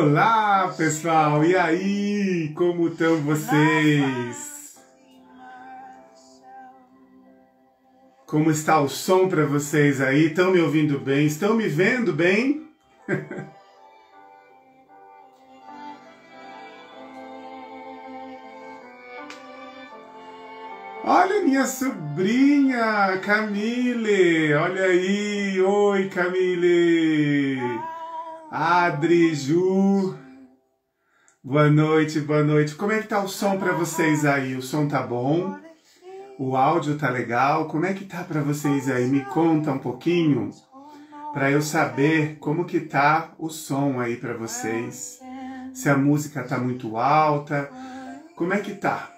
Olá, pessoal! E aí? Como estão vocês? Como está o som para vocês aí? Estão me ouvindo bem? Estão me vendo bem? Olha minha sobrinha, Camille! Olha aí! Oi, Camille! Adri, Ju! Boa noite, boa noite. Como é que tá o som para vocês aí? O som tá bom? O áudio tá legal? Como é que tá para vocês aí? Me conta um pouquinho para eu saber como que tá o som aí para vocês. Se a música tá muito alta, como é que tá?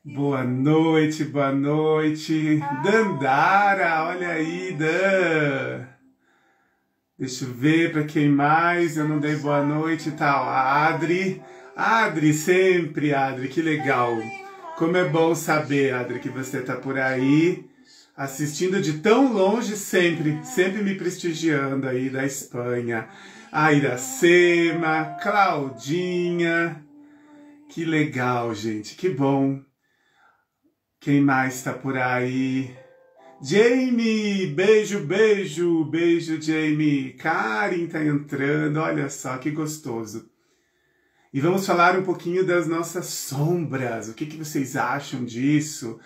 Boa noite, boa noite. Dandara, olha aí, Dan. Deixa eu ver para quem mais. Eu não dei boa noite e tal. A Adri. Adri, sempre, Adri, que legal. Como é bom saber, Adri, que você tá por aí, assistindo de tão longe sempre, sempre me prestigiando aí da Espanha. A Iracema, Claudinha. Que legal, gente, que bom. Quem mais está por aí? Jamie, beijo, beijo, beijo, Jamie. Karen tá entrando, olha só que gostoso. E vamos falar um pouquinho das nossas sombras. O que vocês acham disso?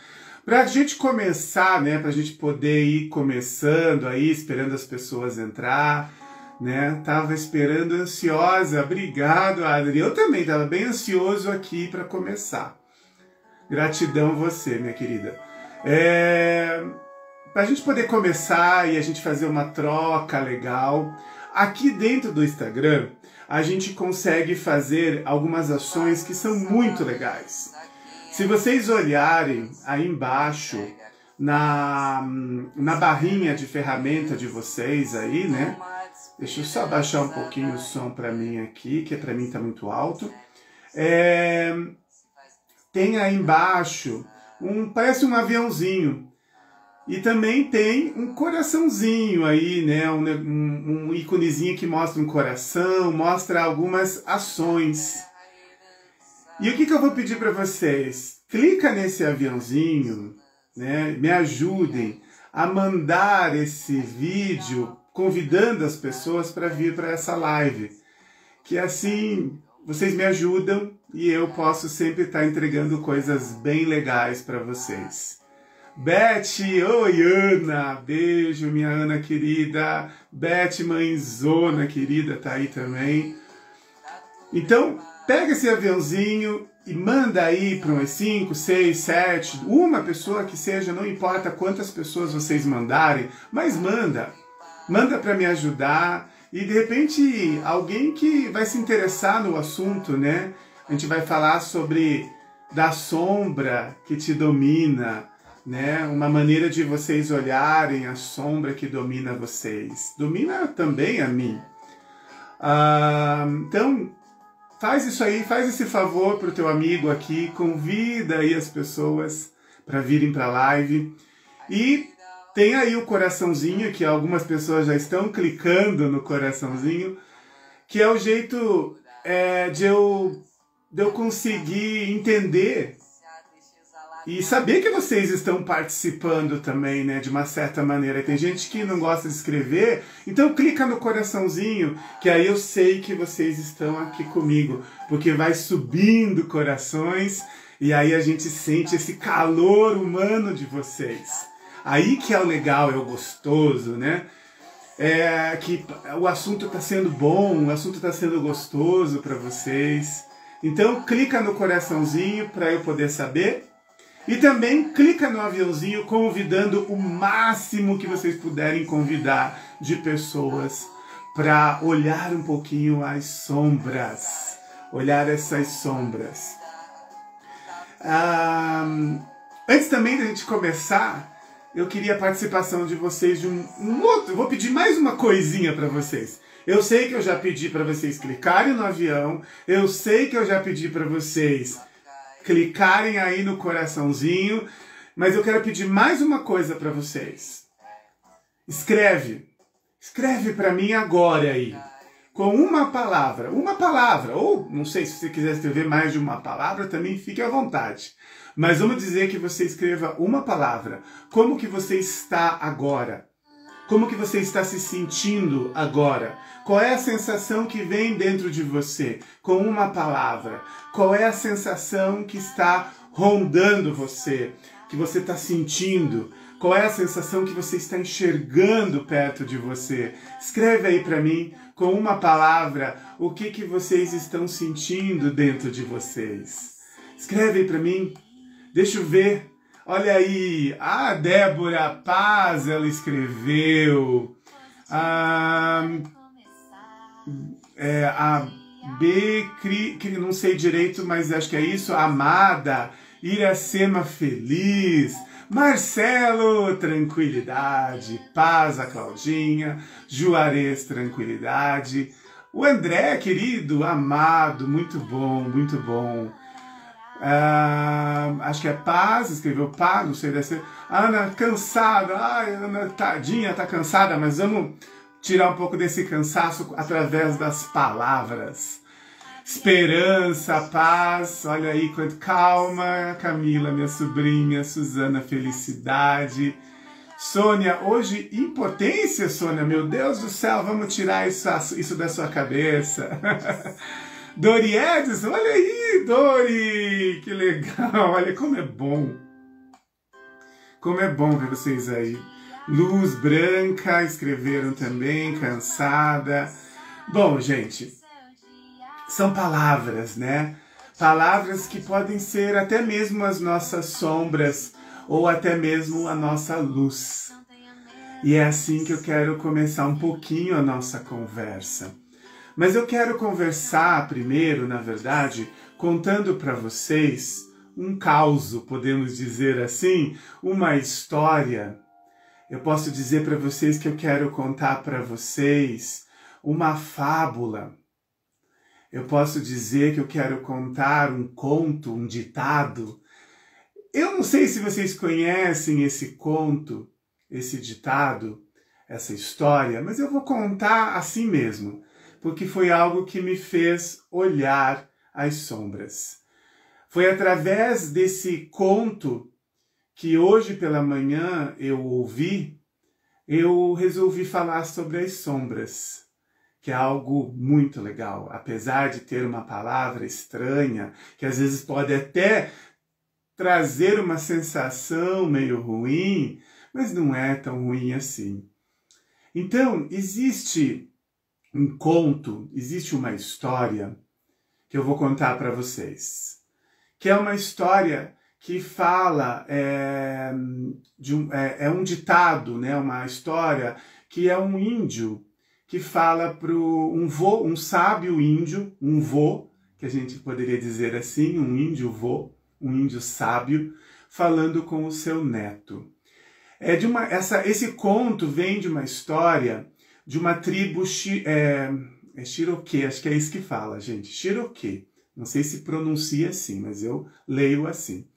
Para a gente começar, né? Para a gente poder ir começando aí, esperando as pessoas entrar, né? Tava esperando ansiosa. Obrigado, Adri. Eu também tava bem ansioso aqui para começar. Gratidão você, minha querida. Para a gente poder começar e a gente fazer uma troca legal, aqui dentro do Instagram, a gente consegue fazer algumas ações que são muito legais. Se vocês olharem aí embaixo, na barrinha de ferramenta de vocês aí, né? Deixa eu só baixar um pouquinho o som para mim aqui, que para mim tá muito alto. Tem aí embaixo, parece um aviãozinho. E também tem um coraçãozinho aí, né? Um íconezinho que mostra um coração, mostra algumas ações. E o que eu vou pedir para vocês? Clica nesse aviãozinho, né? Me ajudem a mandar esse vídeo convidando as pessoas para vir para essa live. Que assim vocês me ajudam e eu posso sempre estar entregando coisas bem legais para vocês. Beth, oi Ana, beijo minha Ana querida, Beth mãezona querida tá aí também. Então pega esse aviãozinho e manda aí para umas 5, 6, 7, uma pessoa que seja, não importa quantas pessoas vocês mandarem, mas manda para me ajudar e de repente alguém que vai se interessar no assunto, né? A gente vai falar sobre da sombra que te domina, né? Uma maneira de vocês olharem a sombra que domina vocês. Domina também a mim. Então, faz isso aí, faz esse favor para o teu amigo aqui, convida aí as pessoas para virem para a live. E tem aí o coraçãozinho, que algumas pessoas já estão clicando no coraçãozinho, que é o jeito de eu conseguir entender e saber que vocês estão participando também, né, de uma certa maneira. Tem gente que não gosta de escrever, então clica no coraçãozinho, que aí eu sei que vocês estão aqui comigo, porque vai subindo corações e aí a gente sente esse calor humano de vocês. Aí que é o legal, é o gostoso, né? Que o assunto está sendo bom, o assunto está sendo gostoso para vocês. Então clica no coraçãozinho para eu poder saber. E também clica no aviãozinho convidando o máximo que vocês puderem convidar de pessoas para olhar um pouquinho as sombras. Olhar essas sombras. Antes também da gente começar, eu queria a participação de vocês de um outro. Vou pedir mais uma coisinha para vocês. Eu sei que eu já pedi para vocês clicarem no avião. Eu sei que eu já pedi para vocês clicarem aí no coraçãozinho, mas eu quero pedir mais uma coisa para vocês. Escreve para mim agora aí. com uma palavra, ou não sei se você quiser escrever mais de uma palavra, também fique à vontade. Mas vamos dizer que você escreva uma palavra. Como que você está agora? Como que você está se sentindo agora? Qual é a sensação que vem dentro de você com uma palavra? Qual é a sensação que está rondando você, que você está sentindo? Qual é a sensação que você está enxergando perto de você? Escreve aí para mim, com uma palavra, o que vocês estão sentindo dentro de vocês. Escreve aí para mim, deixa eu ver. Olha aí, a Débora Paz, ela escreveu. A B, não sei direito, mas acho que é isso. Amada, Iracema Feliz. Marcelo, tranquilidade. Paz, a Claudinha. Juarez, tranquilidade. O André, querido, amado, muito bom, muito bom. Acho que é Paz, escreveu Paz, não sei dessa. Ana, cansada. Ai, Ana, tadinha, tá cansada, mas vamos tirar um pouco desse cansaço através das palavras. Esperança, paz, olha aí, calma, Camila, minha sobrinha, Suzana, felicidade. Sônia, hoje, impotência, Sônia, meu Deus do céu, vamos tirar isso da sua cabeça. Dori Edson, olha aí, Dori, que legal, olha como é bom. Como é bom ver vocês aí. Luz Branca, escreveram também, cansada. Bom, gente, são palavras, né? Palavras que podem ser até mesmo as nossas sombras ou até mesmo a nossa luz. E é assim que eu quero começar um pouquinho a nossa conversa. Mas eu quero conversar primeiro, na verdade, contando para vocês um causo, podemos dizer assim, uma história. Eu posso dizer para vocês que eu quero contar para vocês uma fábula. Eu posso dizer que eu quero contar um conto, um ditado. Eu não sei se vocês conhecem esse conto, esse ditado, essa história, mas eu vou contar assim mesmo, porque foi algo que me fez olhar as sombras. Foi através desse conto que hoje pela manhã eu ouvi, eu resolvi falar sobre as sombras, que é algo muito legal. Apesar de ter uma palavra estranha, que às vezes pode até trazer uma sensação meio ruim, mas não é tão ruim assim. Então, existe um conto, existe uma história que eu vou contar para vocês, que é uma história que fala, é um ditado, né? Uma história que é um índio que fala para um sábio índio, um vô, que a gente poderia dizer assim, um índio vô, um índio sábio, falando com o seu neto. Esse conto vem de uma história de uma tribo Cherokee, acho que é isso que fala, gente, Cherokee. Não sei se pronuncia assim, mas eu leio assim.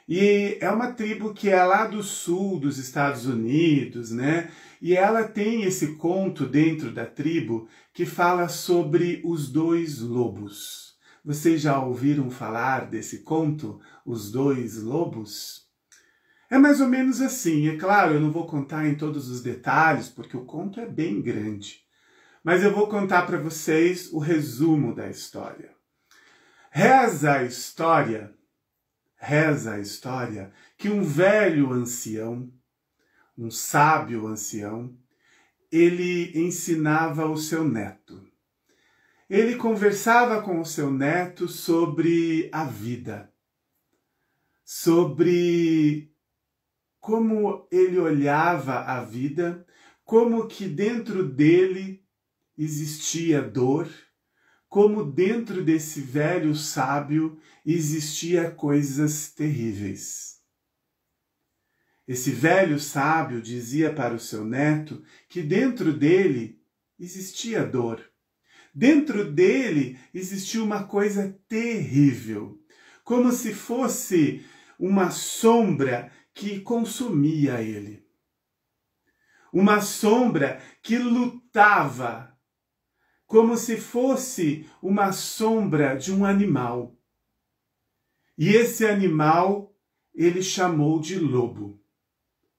E é uma tribo que é lá do sul dos Estados Unidos, né? E ela tem esse conto dentro da tribo que fala sobre os dois lobos. Vocês já ouviram falar desse conto, Os Dois Lobos? É mais ou menos assim. É claro, eu não vou contar em todos os detalhes, porque o conto é bem grande. Mas eu vou contar para vocês o resumo da história. Reza a história que um velho ancião, um sábio ancião, ele ensinava o seu neto. Ele conversava com o seu neto sobre a vida, sobre como ele olhava a vida, como que dentro dele existia dor, como dentro desse velho sábio existia coisas terríveis. Esse velho sábio dizia para o seu neto que dentro dele existia dor. Dentro dele existia uma coisa terrível, como se fosse uma sombra que consumia ele. Uma sombra que lutava como se fosse uma sombra de um animal. E esse animal ele chamou de lobo.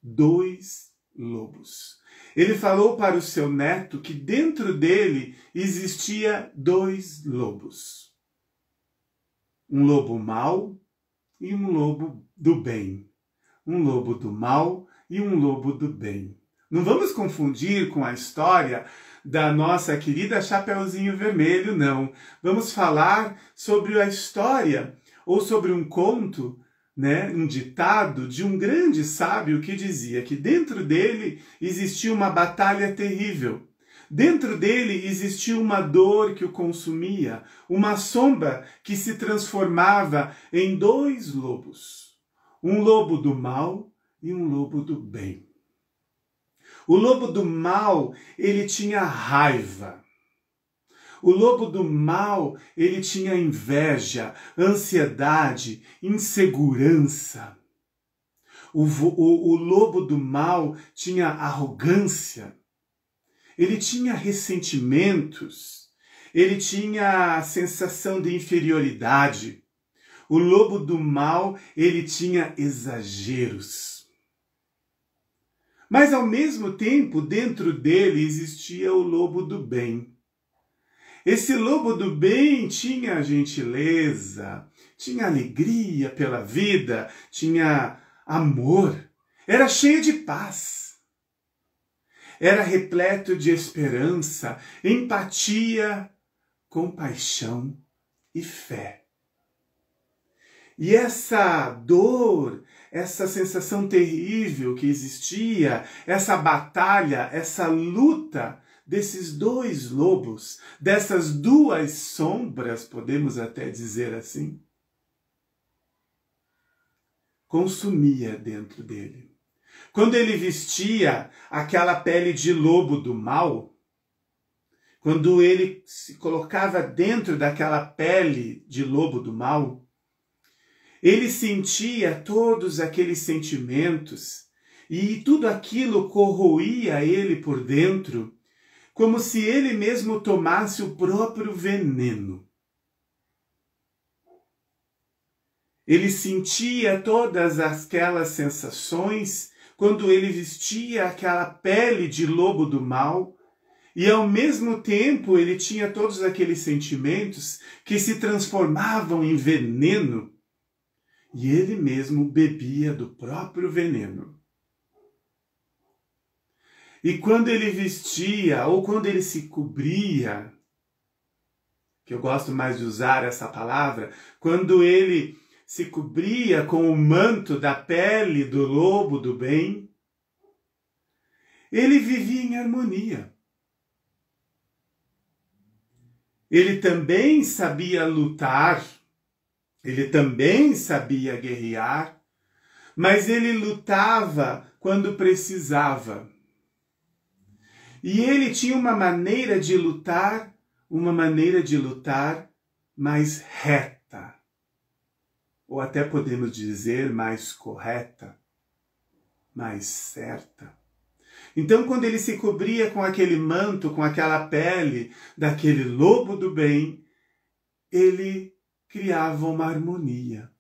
2 lobos. Ele falou para o seu neto que dentro dele existia 2 lobos. Um lobo mau e um lobo do bem. Um lobo do mal e um lobo do bem. Não vamos confundir com a história da nossa querida Chapeuzinho Vermelho, não. Vamos falar sobre a história ou sobre um conto, né, um ditado de um grande sábio que dizia que dentro dele existia uma batalha terrível. Dentro dele existia uma dor que o consumia, uma sombra que se transformava em 2 lobos. Um lobo do mal e um lobo do bem. O lobo do mal, ele tinha raiva. O lobo do mal, ele tinha inveja, ansiedade, insegurança. O lobo do mal tinha arrogância. Ele tinha ressentimentos. Ele tinha sensação de inferioridade. O lobo do mal, ele tinha exageros. Mas, ao mesmo tempo, dentro dele existia o lobo do bem. Esse lobo do bem tinha gentileza, tinha alegria pela vida, tinha amor, era cheio de paz. Era repleto de esperança, empatia, compaixão e fé. E essa dor, essa sensação terrível que existia, essa batalha, essa luta desses 2 lobos, dessas 2 sombras, podemos até dizer assim, consumia dentro dele. Quando ele vestia aquela pele de lobo do mal, quando ele se colocava dentro daquela pele de lobo do mal, ele sentia todos aqueles sentimentos e tudo aquilo corroía ele por dentro, como se ele mesmo tomasse o próprio veneno. Ele sentia todas aquelas sensações quando ele vestia aquela pele de lobo do mal e, ao mesmo tempo, ele tinha todos aqueles sentimentos que se transformavam em veneno. E ele mesmo bebia do próprio veneno. E quando ele vestia, ou quando ele se cobria, que eu gosto mais de usar essa palavra, quando ele se cobria com o manto da pele do lobo do bem, ele vivia em harmonia. Ele também sabia lutar, ele também sabia guerrear, mas ele lutava quando precisava. E ele tinha uma maneira de lutar mais reta, ou até podemos dizer mais correta, mais certa. Então, quando ele se cobria com aquele manto, com aquela pele daquele lobo do bem, ele criava uma harmonia.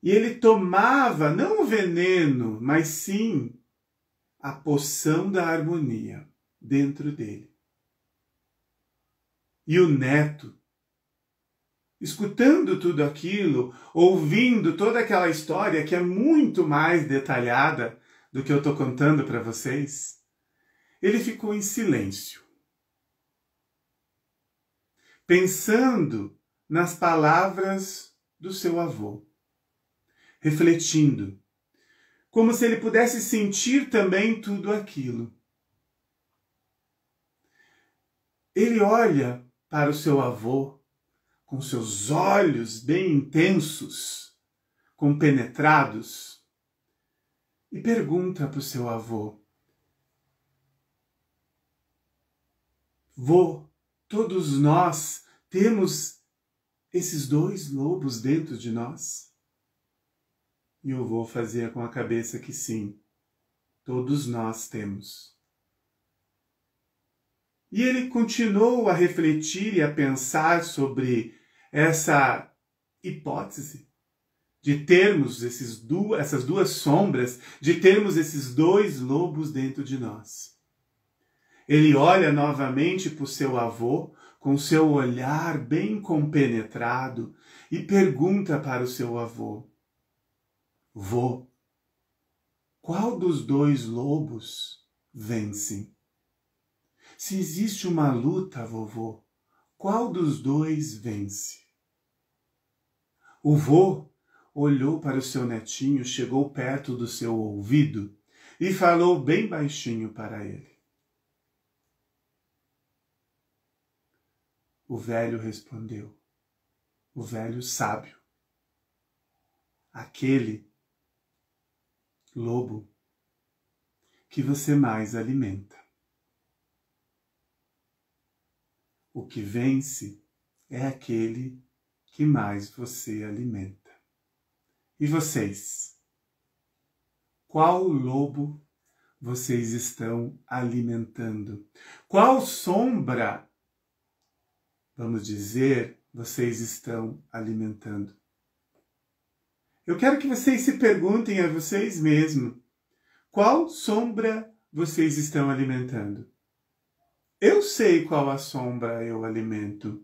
E ele tomava não o veneno, mas sim a poção da harmonia dentro dele. E o neto, escutando tudo aquilo, ouvindo toda aquela história que é muito mais detalhada do que eu estou contando para vocês, ele ficou em silêncio, pensando nas palavras do seu avô, refletindo, como se ele pudesse sentir também tudo aquilo. Ele olha para o seu avô com seus olhos bem intensos, compenetrados, e pergunta para o seu avô: vô, todos nós temos esses 2 lobos dentro de nós? E o vô fazia com a cabeça que sim, todos nós temos. E ele continuou a refletir e a pensar sobre essa hipótese de termos essas duas sombras, de termos esses dois lobos dentro de nós. Ele olha novamente para o seu avô, com seu olhar bem compenetrado, e pergunta para o seu avô: vô, qual dos dois lobos vence? Se existe uma luta, vovô, qual dos dois vence? O vô olhou para o seu netinho, chegou perto do seu ouvido e falou bem baixinho para ele. O velho respondeu, o velho sábio, aquele lobo que você mais alimenta. O que vence é aquele que mais você alimenta. E vocês? Qual lobo vocês estão alimentando? Qual sombra, vamos dizer, vocês estão alimentando? Eu quero que vocês se perguntem a vocês mesmos, qual sombra vocês estão alimentando? Eu sei qual a sombra eu alimento.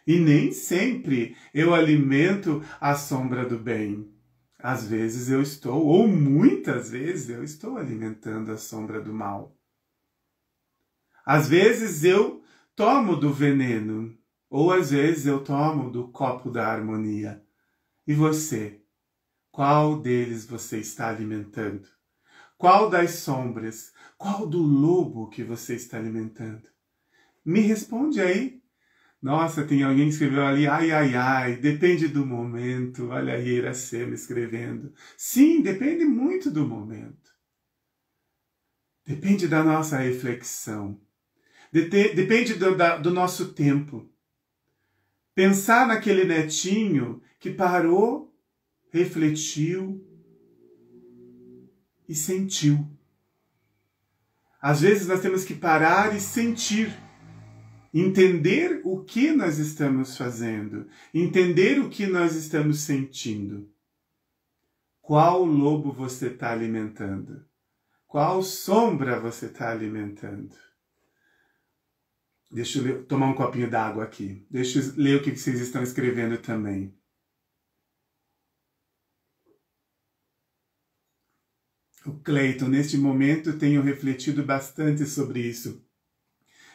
E nem sempre eu alimento a sombra do bem. Às vezes eu estou, ou muitas vezes eu estou alimentando a sombra do mal. Às vezes eu tomo do veneno, ou às vezes eu tomo do copo da harmonia. E você? Qual deles você está alimentando? Qual das sombras? Qual do lobo que você está alimentando? Me responde aí. Nossa, tem alguém que escreveu ali, ai, ai, ai, depende do momento. Olha aí, Iracema escrevendo. Sim, depende muito do momento. Depende da nossa reflexão. Depende do nosso tempo. Pensar naquele netinho que parou, refletiu e sentiu. Às vezes nós temos que parar e sentir. Entender o que nós estamos fazendo, entender o que nós estamos sentindo. Qual lobo você está alimentando? Qual sombra você está alimentando? Deixa eu tomar um copinho d'água aqui. Deixa eu ler o que vocês estão escrevendo também. O Cleiton, neste momento tenho refletido bastante sobre isso.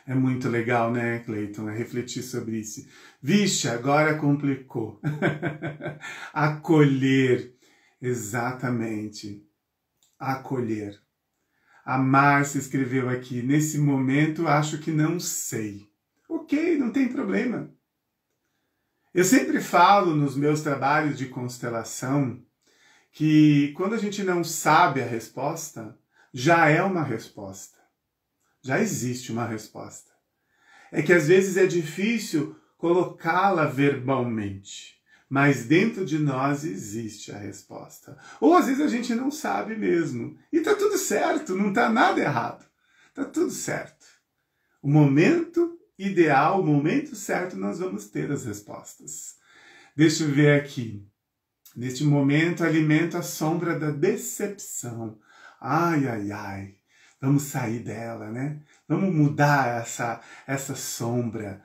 É muito legal, né, Cleiton, refletir sobre isso. Vixe, agora complicou. Acolher, exatamente. Acolher. A Márcia escreveu aqui, nesse momento acho que não sei. Ok, não tem problema. Eu sempre falo nos meus trabalhos de constelação que quando a gente não sabe a resposta, já é uma resposta. Já existe uma resposta. É que às vezes é difícil colocá-la verbalmente, mas dentro de nós existe a resposta. Ou às vezes a gente não sabe mesmo. E tá tudo certo, não tá nada errado. Tá tudo certo. O momento ideal, o momento certo, nós vamos ter as respostas. Deixa eu ver aqui. Neste momento, alimento a sombra da decepção. Ai, ai, ai. Vamos sair dela, né? Vamos mudar essa sombra.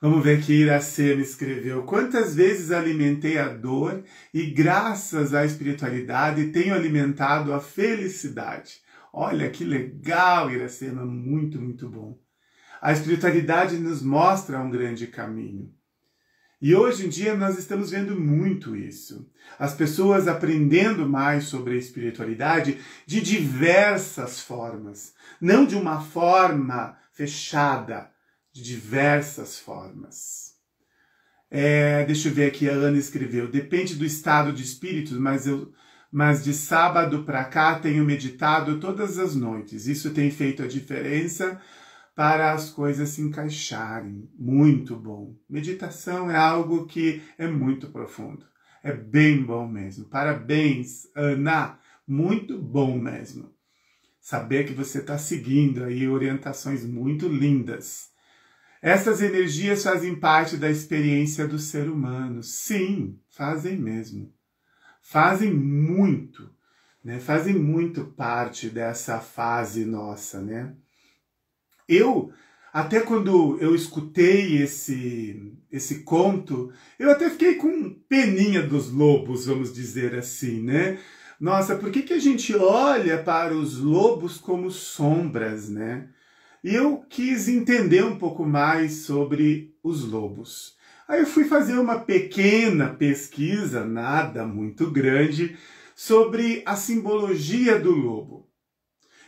Vamos ver que Iracema escreveu. Quantas vezes alimentei a dor e graças à espiritualidade tenho alimentado a felicidade. Olha que legal, Iracema, muito, muito bom. A espiritualidade nos mostra um grande caminho. E hoje em dia nós estamos vendo muito isso. As pessoas aprendendo mais sobre a espiritualidade de diversas formas. Não de uma forma fechada, de diversas formas. Deixa eu ver aqui, a Ana escreveu. Depende do estado de espírito, mas de sábado para cá tenho meditado todas as noites. Isso tem feito a diferença para as coisas se encaixarem. Muito bom. Meditação é algo que é muito profundo. É bem bom mesmo. Parabéns, Ana. Muito bom mesmo. Saber que você está seguindo aí orientações muito lindas. Essas energias fazem parte da experiência do ser humano. Sim, fazem mesmo. Fazem muito, né? Fazem muito parte dessa fase nossa, né? Até quando eu escutei esse conto, eu até fiquei com peninha dos lobos, vamos dizer assim, né? Nossa, por que a gente olha para os lobos como sombras, né? E eu quis entender um pouco mais sobre os lobos. Aí eu fui fazer uma pequena pesquisa, nada muito grande, sobre a simbologia do lobo.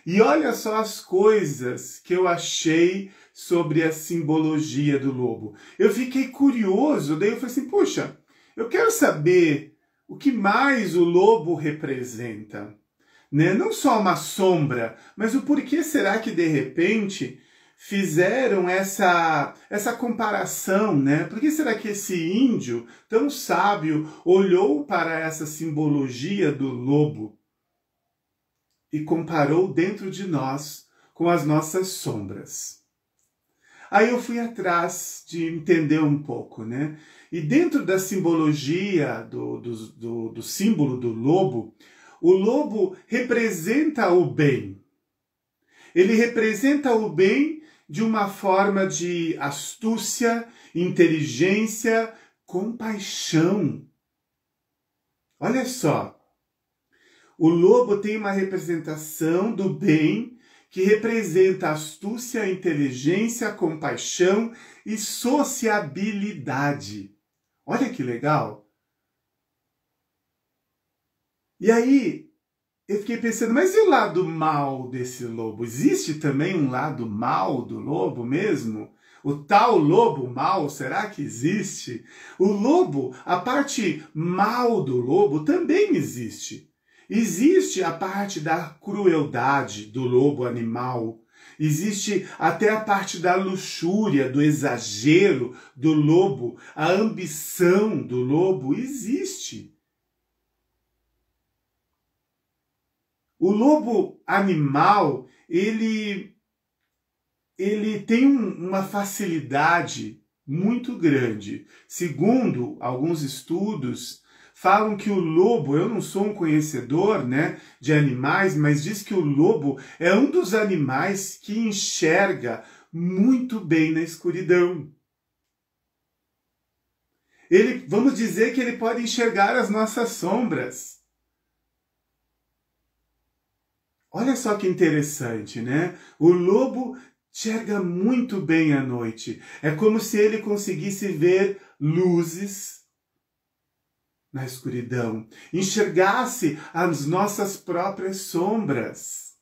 E olha só as coisas que eu achei sobre a simbologia do lobo. Eu fiquei curioso, daí eu falei assim, puxa, eu quero saber o que mais o lobo representa. Né? Não só uma sombra, mas o porquê será que de repente fizeram essa comparação, né? Por que será que esse índio tão sábio olhou para essa simbologia do lobo e comparou dentro de nós com as nossas sombras? Aí eu fui atrás de entender um pouco, né? E dentro da simbologia do símbolo do lobo, o lobo representa o bem. Ele representa o bem de uma forma de astúcia, inteligência, compaixão. Olha só, o lobo tem uma representação do bem que representa astúcia, inteligência, compaixão e sociabilidade. Olha que legal! E aí, eu fiquei pensando, mas e o lado mal desse lobo? Existe também um lado mal do lobo mesmo? O tal lobo mal, será que existe? O lobo, a parte mal do lobo também existe. Existe a parte da crueldade do lobo animal. Existe até a parte da luxúria, do exagero do lobo, a ambição do lobo, existe. O lobo animal, ele tem uma facilidade muito grande. Segundo alguns estudos, falam que o lobo, eu não sou um conhecedor, né, de animais, mas diz que o lobo é um dos animais que enxerga muito bem na escuridão. Vamos dizer que ele pode enxergar as nossas sombras. Olha só que interessante, né? O lobo enxerga muito bem à noite. É como se ele conseguisse ver luzes na escuridão, enxergasse as nossas próprias sombras.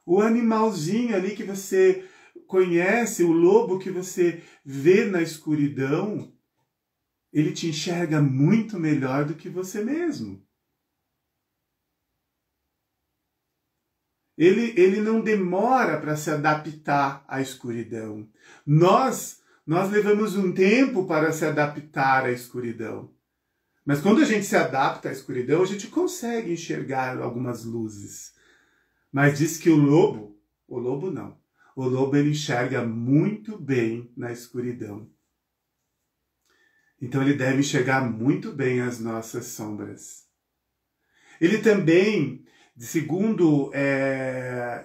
O animalzinho ali que você conhece, o lobo que você vê na escuridão, ele te enxerga muito melhor do que você mesmo. Ele não demora para se adaptar à escuridão. Nós levamos um tempo para se adaptar à escuridão. Mas quando a gente se adapta à escuridão, a gente consegue enxergar algumas luzes. Mas diz que o lobo não. O lobo ele enxerga muito bem na escuridão. Então ele deve enxergar muito bem as nossas sombras. Ele também, segundo,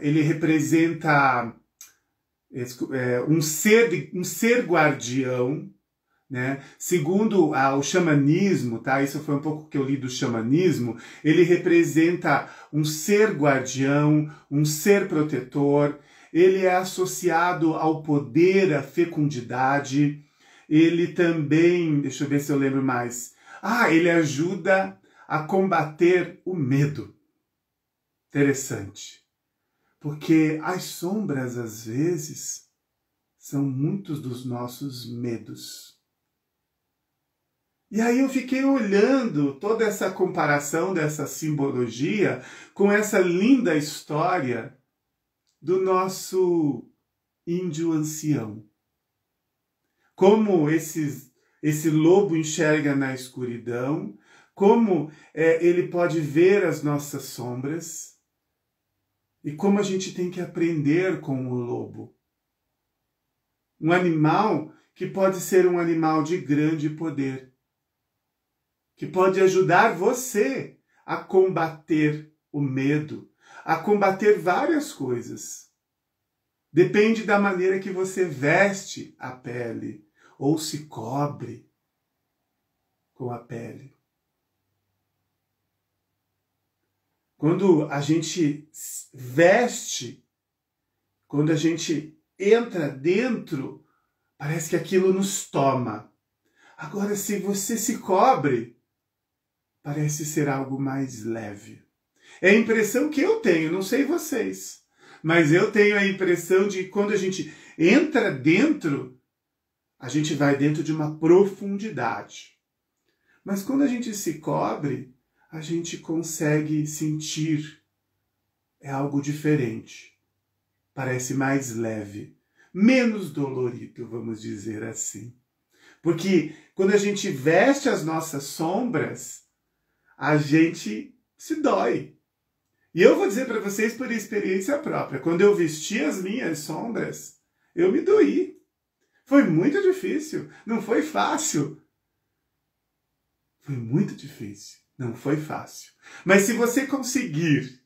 ele representa um ser guardião, né? Segundo o xamanismo, tá? Isso foi um pouco que eu li do xamanismo, ele representa um ser guardião, um ser protetor, ele é associado ao poder, à fecundidade, ele também, deixa eu ver se eu lembro mais, ele ajuda a combater o medo. Interessante. Porque as sombras, às vezes, são muitos dos nossos medos. E aí eu fiquei olhando toda essa comparação dessa simbologia com essa linda história do nosso índio ancião. Como esse lobo enxerga na escuridão, como ele pode ver as nossas sombras. E como a gente tem que aprender com o lobo. Um animal que pode ser um animal de grande poder, que pode ajudar você a combater o medo, a combater várias coisas. Depende da maneira que você veste a pele ou se cobre com a pele. Quando a gente veste, quando a gente entra dentro, parece que aquilo nos toma. Agora, se você se cobre, parece ser algo mais leve. É a impressão que eu tenho, não sei vocês, mas eu tenho a impressão de que quando a gente entra dentro, a gente vai dentro de uma profundidade. Mas quando a gente se cobre, a gente consegue sentir. É algo diferente. Parece mais leve, menos dolorido, vamos dizer assim. Porque quando a gente veste as nossas sombras, a gente se dói. E eu vou dizer para vocês por experiência própria, quando eu vesti as minhas sombras, eu me doí. Foi muito difícil, não foi fácil. Foi muito difícil, não foi fácil. Mas se você conseguir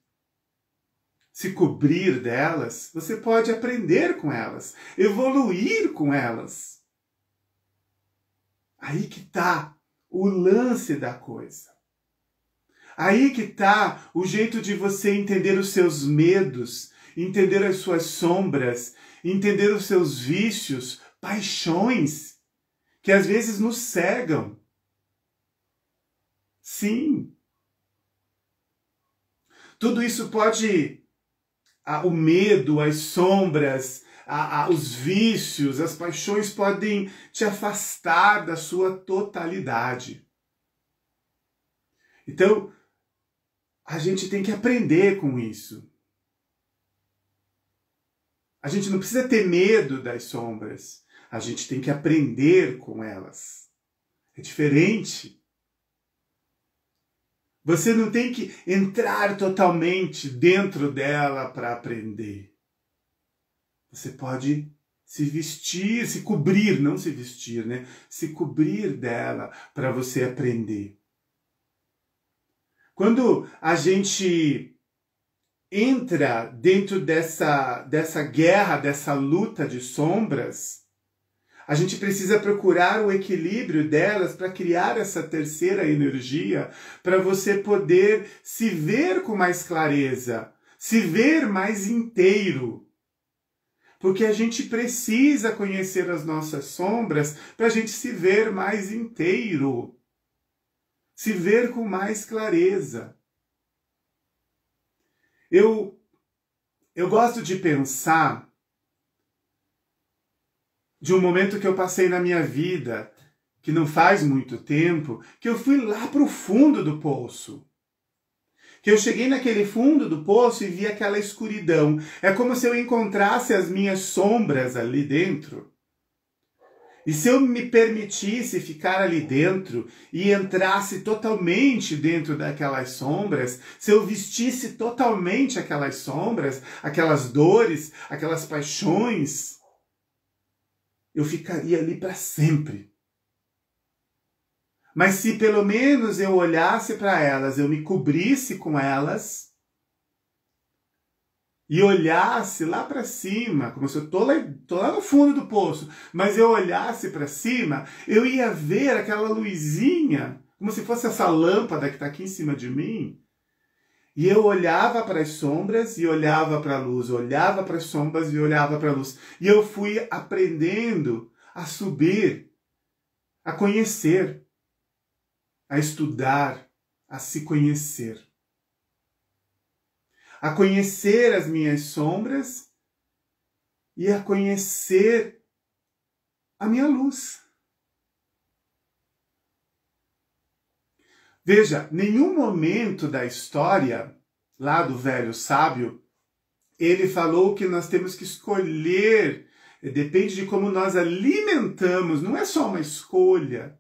se cobrir delas, você pode aprender com elas, evoluir com elas. Aí que está o lance da coisa. Aí que está o jeito de você entender os seus medos, entender as suas sombras, entender os seus vícios, paixões, que às vezes nos cegam. Sim. Tudo isso pode... o medo, as sombras, os vícios, as paixões podem te afastar da sua totalidade. Então, a gente tem que aprender com isso. A gente não precisa ter medo das sombras. A gente tem que aprender com elas. É diferente. Você não tem que entrar totalmente dentro dela para aprender. Você pode se vestir, se cobrir, não se vestir, né? Se cobrir dela para você aprender. Quando a gente entra dentro dessa guerra, dessa luta de sombras, a gente precisa procurar o equilíbrio delas para criar essa terceira energia, para você poder se ver com mais clareza, se ver mais inteiro. Porque a gente precisa conhecer as nossas sombras para a gente se ver mais inteiro, se ver com mais clareza. Eu gosto de pensar de um momento que eu passei na minha vida, que não faz muito tempo, que eu fui lá para o fundo do poço. Que eu cheguei naquele fundo do poço e vi aquela escuridão. É como se eu encontrasse as minhas sombras ali dentro. E se eu me permitisse ficar ali dentro e entrasse totalmente dentro daquelas sombras, se eu vestisse totalmente aquelas sombras, aquelas dores, aquelas paixões, eu ficaria ali para sempre. Mas se pelo menos eu olhasse para elas, eu me cobrisse com elas e olhasse lá para cima, como se eu tô lá no fundo do poço, mas eu olhasse para cima, eu ia ver aquela luzinha, como se fosse essa lâmpada que está aqui em cima de mim. E eu olhava para as sombras e olhava para a luz, olhava para as sombras e olhava para a luz. E eu fui aprendendo a subir, a conhecer, a estudar, a se conhecer. A conhecer as minhas sombras e a conhecer a minha luz. Veja, nenhum momento da história, lá do velho sábio, ele falou que nós temos que escolher, depende de como nós alimentamos, não é só uma escolha.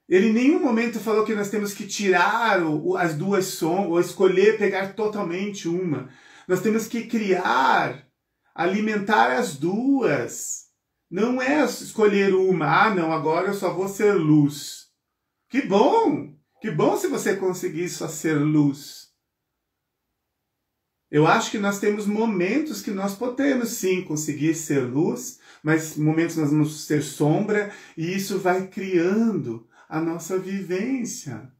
Ele em nenhum momento falou que nós temos que tirar as duas sombras, ou escolher pegar totalmente uma. Nós temos que criar, alimentar as duas. Não é escolher uma. Ah, não, agora eu só vou ser luz. Que bom! Que bom se você conseguir só ser luz. Eu acho que nós temos momentos que nós podemos sim conseguir ser luz, mas momentos nós vamos ser sombra, e isso vai criando a nossa vivência.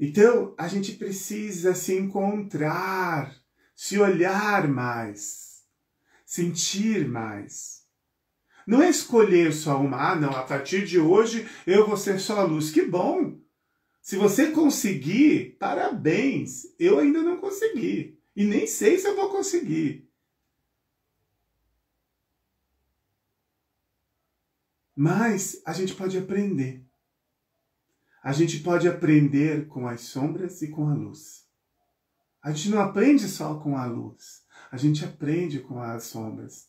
Então, a gente precisa se encontrar, se olhar mais, sentir mais. Não é escolher só uma, ah, não, a partir de hoje eu vou ser só a luz. Que bom! Se você conseguir, parabéns! Eu ainda não consegui. E nem sei se eu vou conseguir. Mas a gente pode aprender. A gente pode aprender com as sombras e com a luz. A gente não aprende só com a luz. A gente aprende com as sombras.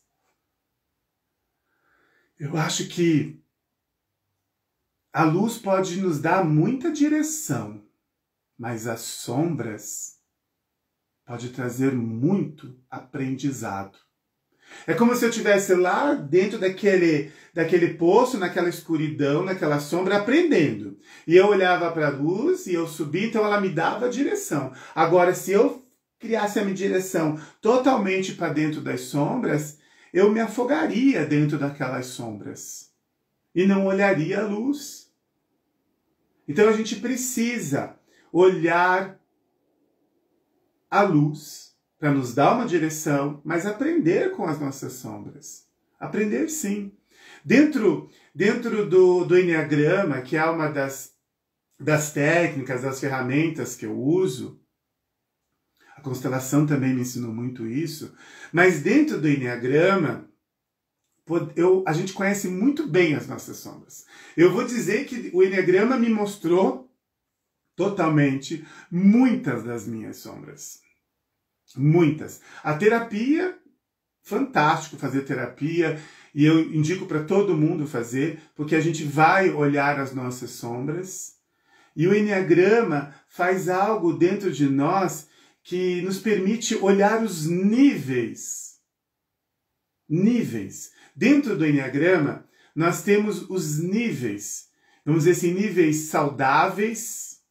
Eu acho que a luz pode nos dar muita direção, mas as sombras podem trazer muito aprendizado. É como se eu estivesse lá dentro daquele poço, naquela escuridão, naquela sombra, aprendendo. E eu olhava para a luz e eu subia, então ela me dava a direção. Agora, se eu criasse a minha direção totalmente para dentro das sombras, eu me afogaria dentro daquelas sombras e não olharia a luz. Então a gente precisa olhar a luz para nos dar uma direção, mas aprender com as nossas sombras. Aprender sim. Dentro do Enneagrama, que é uma das técnicas, das ferramentas que eu uso, a constelação também me ensinou muito isso, mas dentro do Enneagrama, a gente conhece muito bem as nossas sombras. Eu vou dizer que o Enneagrama me mostrou totalmente muitas das minhas sombras. Muitas. A terapia, fantástico fazer terapia, e eu indico para todo mundo fazer, porque a gente vai olhar as nossas sombras, e o Enneagrama faz algo dentro de nós que nos permite olhar os níveis. Níveis. Dentro do Enneagrama, nós temos os níveis, vamos dizer assim, níveis saudáveis,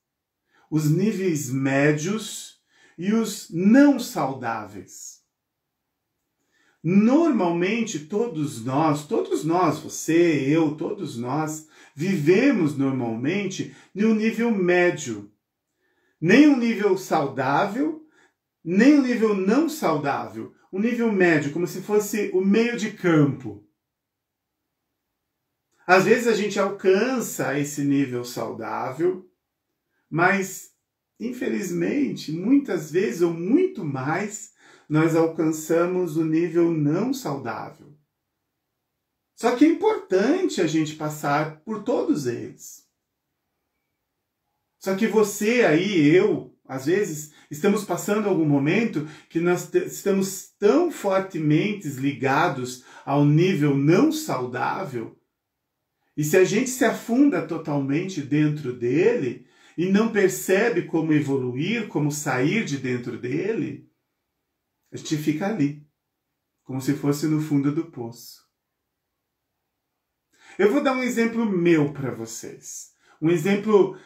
os níveis médios, e os não saudáveis. Normalmente, todos nós, você, eu, todos nós, vivemos normalmente em um nível médio. Nem um nível saudável, nem um nível não saudável. Um nível médio, como se fosse o meio de campo. Às vezes a gente alcança esse nível saudável, mas infelizmente, muitas vezes ou muito mais, nós alcançamos o nível não saudável. Só que é importante a gente passar por todos eles. Só que você aí, eu, às vezes, estamos passando algum momento que nós estamos tão fortemente ligados ao nível não saudável, e se a gente se afunda totalmente dentro dele, e não percebe como evoluir, como sair de dentro dele, a gente fica ali, como se fosse no fundo do poço. Eu vou dar um exemplo meu para vocês. Um exemplo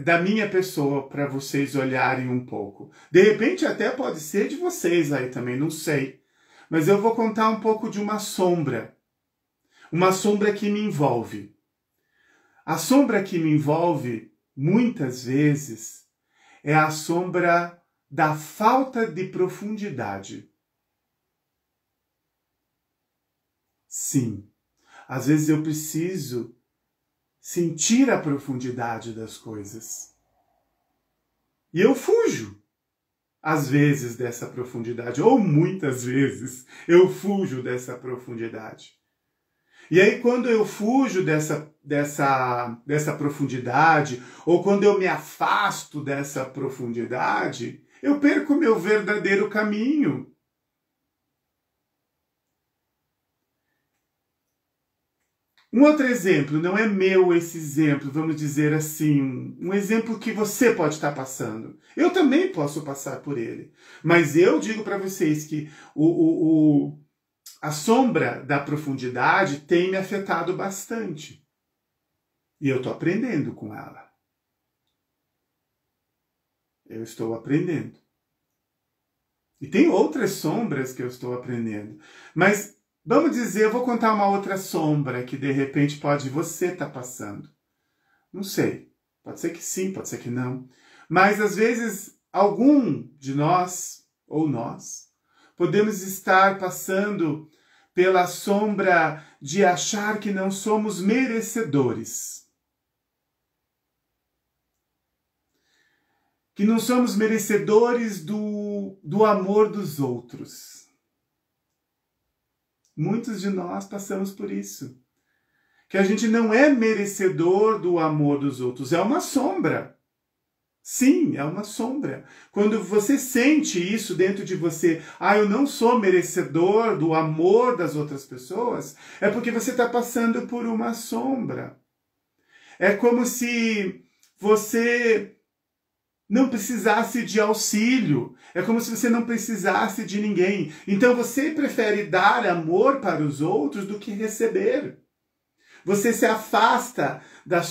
da minha pessoa para vocês olharem um pouco. De repente até pode ser de vocês aí também, não sei. Mas eu vou contar um pouco de uma sombra. Uma sombra que me envolve. A sombra que me envolve muitas vezes é a sombra da falta de profundidade. Sim, às vezes eu preciso sentir a profundidade das coisas. E eu fujo, às vezes, dessa profundidade, ou muitas vezes eu fujo dessa profundidade. E aí, quando eu fujo dessa profundidade, ou quando eu me afasto dessa profundidade, eu perco o meu verdadeiro caminho. Um outro exemplo, não é meu esse exemplo, vamos dizer assim, um exemplo que você pode estar passando. Eu também posso passar por ele. Mas eu digo para vocês que a sombra da profundidade tem me afetado bastante. E eu estou aprendendo com ela. Eu estou aprendendo. E tem outras sombras que eu estou aprendendo. Mas, vamos dizer, eu vou contar uma outra sombra que de repente pode você estar passando. Não sei. Pode ser que sim, pode ser que não. Mas, às vezes, algum de nós, ou nós, podemos estar passando pela sombra de achar que não somos merecedores. Que não somos merecedores do amor dos outros. Muitos de nós passamos por isso. Que a gente não é merecedor do amor dos outros. É uma sombra. Sim, é uma sombra. Quando você sente isso dentro de você, eu não sou merecedor do amor das outras pessoas, é porque você está passando por uma sombra. É como se você não precisasse de auxílio. É como se você não precisasse de ninguém. Então você prefere dar amor para os outros do que receber. Você se afasta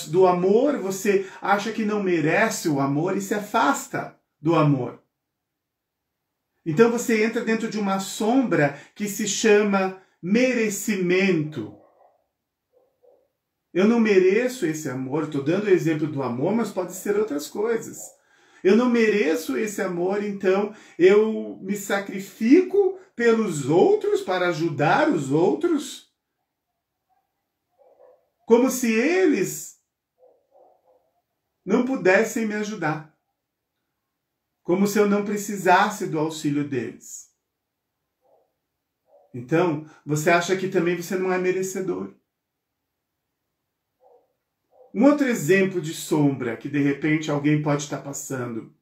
do amor, você acha que não merece o amor e se afasta do amor. Então você entra dentro de uma sombra que se chama merecimento. Eu não mereço esse amor, estou dando o exemplo do amor, mas pode ser outras coisas. Eu não mereço esse amor, então eu me sacrifico pelos outros, para ajudar os outros, como se eles não pudessem me ajudar. Como se eu não precisasse do auxílio deles. Então, você acha que também você não é merecedor. Um outro exemplo de sombra que de repente alguém pode estar passando.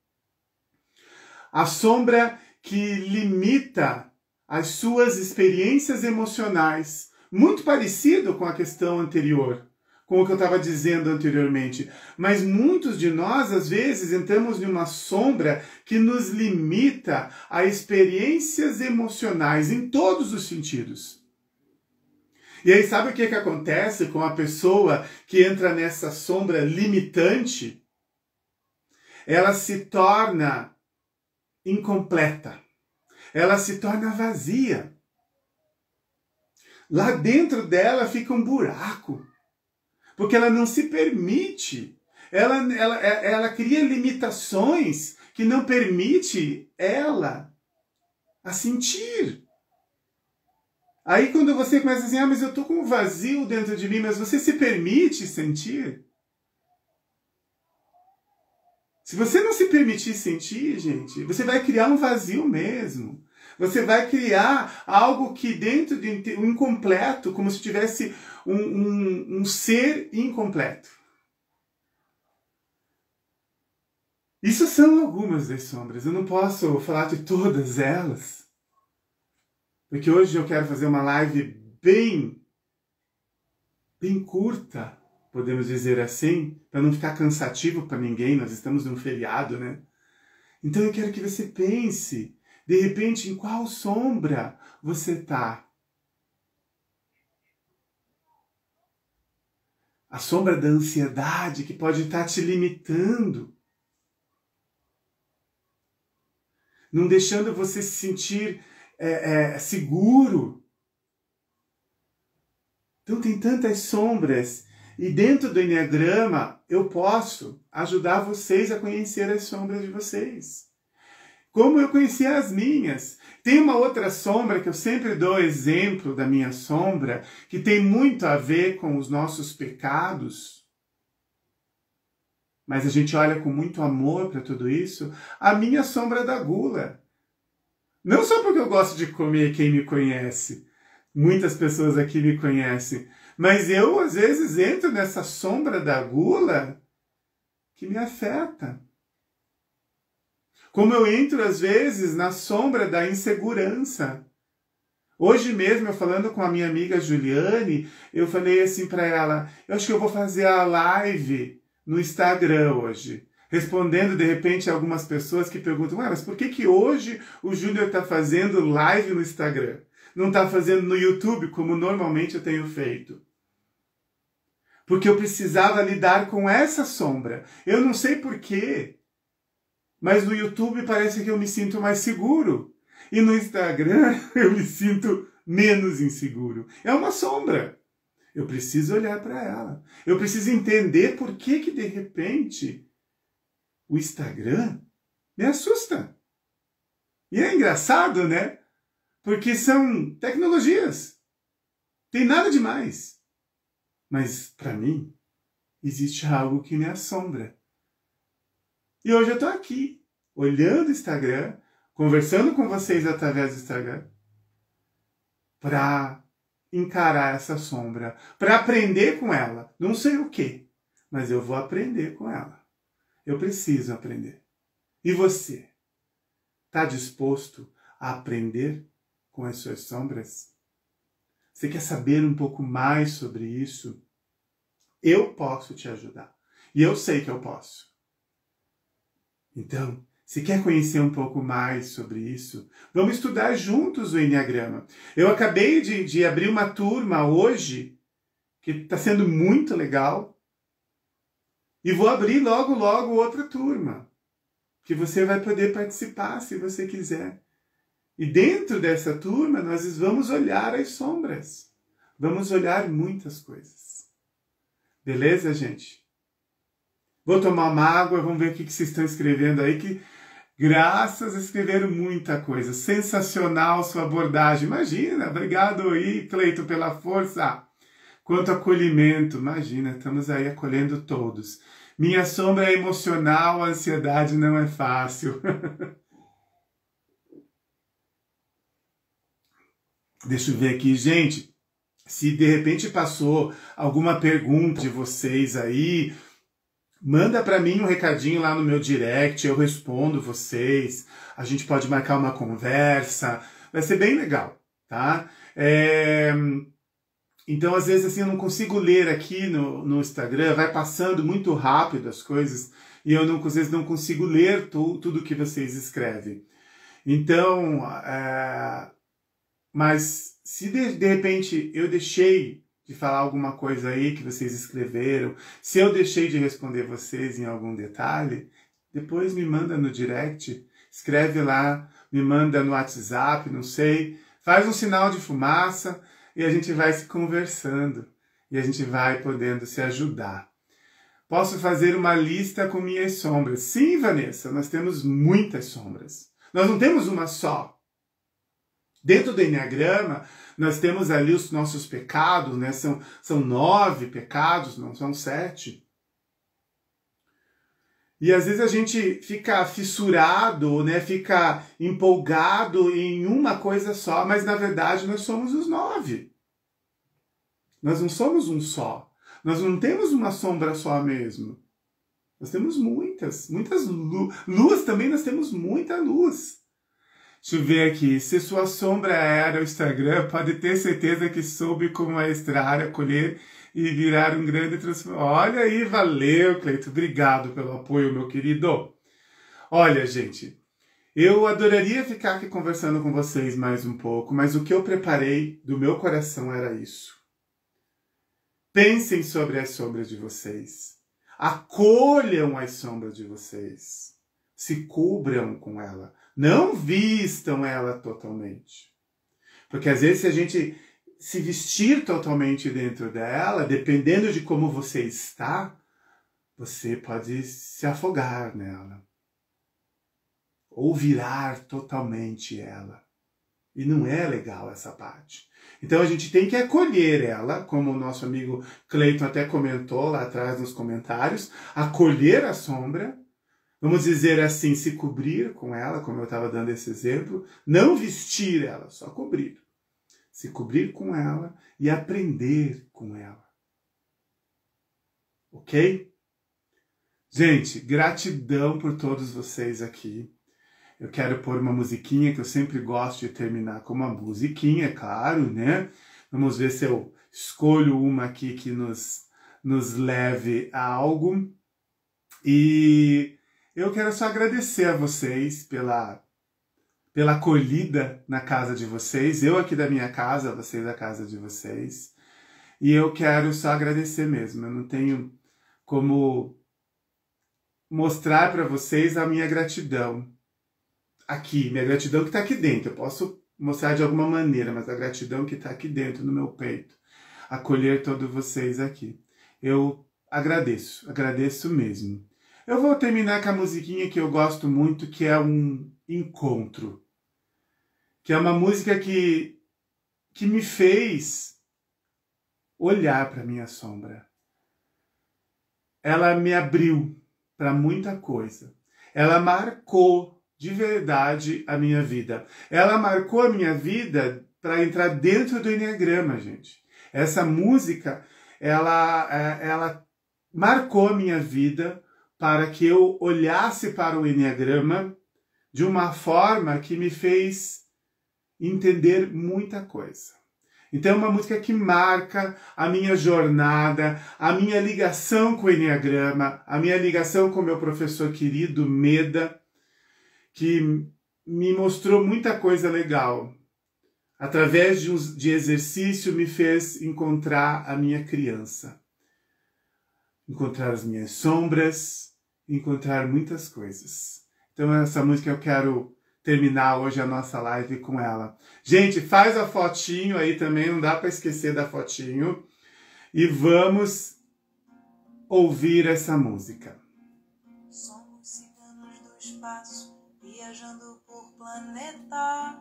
A sombra que limita as suas experiências emocionais, muito parecido com a questão anterior, com o que eu estava dizendo anteriormente. Mas muitos de nós, às vezes, entramos numa sombra que nos limita a experiências emocionais em todos os sentidos. E aí, sabe o que acontece com a pessoa que entra nessa sombra limitante? Ela se torna incompleta. Ela se torna vazia. Lá dentro dela fica um buraco. Porque ela não se permite. Ela cria limitações que não permite ela a sentir. Aí quando você começa assim, mas eu estou com um vazio dentro de mim, mas você se permite sentir? Se você não se permitir sentir, gente, você vai criar um vazio mesmo. Você vai criar algo que dentro de um incompleto, como se tivesse um ser incompleto. Isso são algumas das sombras. Eu não posso falar de todas elas. Porque hoje eu quero fazer uma live bem curta, podemos dizer assim, para não ficar cansativo para ninguém, nós estamos num feriado, né? Então eu quero que você pense, de repente, em qual sombra você está. A sombra da ansiedade que pode estar te limitando. Não deixando você se sentir seguro. Então tem tantas sombras. E dentro do Enneagrama, eu posso ajudar vocês a conhecer as sombras de vocês. Como eu conheci as minhas. Tem uma outra sombra que eu sempre dou exemplo da minha sombra, que tem muito a ver com os nossos pecados. Mas a gente olha com muito amor para tudo isso. A minha sombra da gula. Não só porque eu gosto de comer, quem me conhece. Muitas pessoas aqui me conhecem. Mas eu, às vezes, entro nessa sombra da gula que me afeta. Como eu entro, às vezes, na sombra da insegurança. Hoje mesmo, eu falando com a minha amiga Juliane, eu falei assim para ela, eu acho que eu vou fazer a live no Instagram hoje. Respondendo, de repente, algumas pessoas que perguntam, mas por que hoje o Júnior está fazendo live no Instagram? Não está fazendo no YouTube, como normalmente eu tenho feito? Porque eu precisava lidar com essa sombra. Eu não sei porquê, mas no YouTube parece que eu me sinto mais seguro. E no Instagram eu me sinto menos inseguro. É uma sombra. Eu preciso olhar para ela. Eu preciso entender por que de repente o Instagram me assusta. E é engraçado, né? Porque são tecnologias. Tem nada demais. Mas para mim existe algo que me assombra. E hoje eu estou aqui, olhando o Instagram, conversando com vocês através do Instagram, para encarar essa sombra, para aprender com ela. Não sei o quê, mas eu vou aprender com ela. Eu preciso aprender. E você? Está disposto a aprender com as suas sombras? Você quer saber um pouco mais sobre isso? Eu posso te ajudar. E eu sei que eu posso. Então, se quer conhecer um pouco mais sobre isso, vamos estudar juntos o Enneagrama. Eu acabei de abrir uma turma hoje, que está sendo muito legal, e vou abrir logo outra turma, que você vai poder participar se você quiser. E dentro dessa turma nós vamos olhar as sombras, vamos olhar muitas coisas. Beleza, gente? Vou tomar uma água, vamos ver o que vocês estão escrevendo aí, que graças, escreveram muita coisa. Sensacional sua abordagem. Imagina, obrigado aí, Cleito, pela força. Quanto acolhimento, imagina, estamos aí acolhendo todos. Minha sombra é emocional, a ansiedade não é fácil. Deixa eu ver aqui, gente. Se de repente passou alguma pergunta de vocês aí, manda para mim um recadinho lá no meu direct, eu respondo vocês, a gente pode marcar uma conversa, vai ser bem legal, tá? Então, às vezes, assim, eu não consigo ler aqui no Instagram, vai passando muito rápido as coisas, e eu, às vezes, não consigo ler tudo que vocês escrevem. Então, mas se de repente eu deixei de falar alguma coisa aí que vocês escreveram, se eu deixei de responder vocês em algum detalhe, depois me manda no direct, escreve lá, me manda no WhatsApp, não sei, faz um sinal de fumaça e a gente vai se conversando e a gente vai podendo se ajudar. Posso fazer uma lista com minhas sombras? Sim, Vanessa, nós temos muitas sombras. Nós não temos uma só. Dentro do Enneagrama, nós temos ali os nossos pecados, né? São 9 pecados, não são 7. E às vezes a gente fica fissurado, né? Fica empolgado em uma coisa só, mas na verdade nós somos os 9. Nós não somos um só. Nós não temos uma sombra só mesmo. Nós temos muitas luz também, nós temos muita luz. Deixa eu ver aqui. Se sua sombra era o Instagram, pode ter certeza que soube como maestrar, acolher e virar um grande transformador. Olha aí, valeu, Cleito. Obrigado pelo apoio, meu querido. Olha, gente, eu adoraria ficar aqui conversando com vocês mais um pouco, mas o que eu preparei do meu coração era isso. Pensem sobre as sombras de vocês. Acolham as sombras de vocês. Se cubram com ela. Não vistam ela totalmente. Porque às vezes se a gente se vestir totalmente dentro dela, dependendo de como você está, você pode se afogar nela. Ou virar totalmente ela. E não é legal essa parte. Então a gente tem que acolher ela, como o nosso amigo Cleiton até comentou lá atrás nos comentários, acolher a sombra. Vamos dizer assim, se cobrir com ela, como eu estava dando esse exemplo, não vestir ela, só cobrir. Se cobrir com ela e aprender com ela. Ok? Gente, gratidão por todos vocês aqui. Eu quero pôr uma musiquinha que eu sempre gosto de terminar com uma musiquinha, é claro, né? Vamos ver se eu escolho uma aqui que nos leve a algo. E eu quero só agradecer a vocês pela acolhida na casa de vocês. Eu aqui da minha casa, vocês da casa de vocês. E eu quero só agradecer mesmo. Eu não tenho como mostrar para vocês a minha gratidão. Aqui, minha gratidão que está aqui dentro. Eu posso mostrar de alguma maneira, mas a gratidão que está aqui dentro, no meu peito. Acolher todos vocês aqui. Eu agradeço mesmo. Eu vou terminar com a musiquinha que eu gosto muito, que é um encontro. Que é uma música que me fez olhar para minha sombra. Ela me abriu para muita coisa. Ela marcou de verdade a minha vida. Ela marcou a minha vida para entrar dentro do Enneagrama, gente. Essa música, ela marcou a minha vida para que eu olhasse para o Enneagrama de uma forma que me fez entender muita coisa. Então é uma música que marca a minha jornada, a minha ligação com o Enneagrama, a minha ligação com o meu professor querido, Meda, que me mostrou muita coisa legal. Através de exercício me fez encontrar a minha criança. Encontrar as minhas sombras, encontrar muitas coisas. Então essa música eu quero terminar hoje a nossa live com ela. Gente, faz a fotinho aí também, não dá para esquecer da fotinho. E vamos ouvir essa música. Somos ciganos do espaço, viajando por planetas.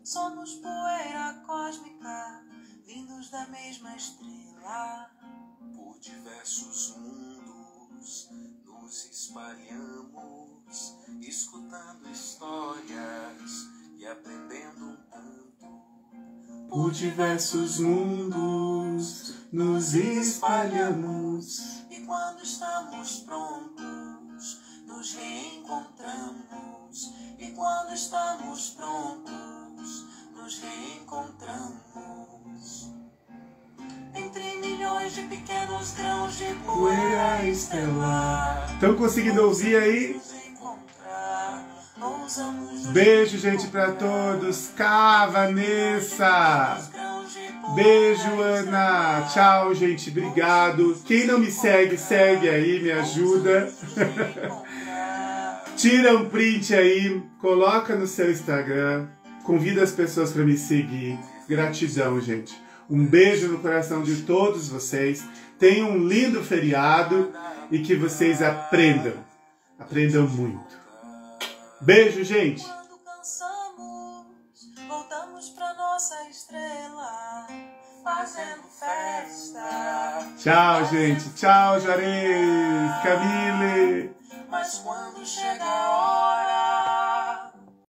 Somos poeira cósmica, vindos da mesma estrela. Por diversos mundos nos espalhamos, escutando histórias e aprendendo um tanto. Por diversos mundos nos espalhamos. E quando estamos prontos, nos reencontramos. E quando estamos prontos, nos reencontramos. Entre milhões de pequenos grãos de poeira estelar. Estão conseguindo ouvir aí? Beijo, gente, pra todos. Cá, Vanessa. Beijo, Ana. Tchau, gente. Obrigado. Quem não me segue, segue aí, me ajuda. Tira um print aí, coloca no seu Instagram. Convida as pessoas para me seguir. Gratidão, gente. Um beijo no coração de todos vocês. Tenham um lindo feriado e que vocês aprendam. Aprendam muito. Beijo, gente. Quando cansamos, voltamos pra nossa estrela, fazendo festa. Tchau, gente. Tchau, Juarez, Camille. Mas quando chega a hora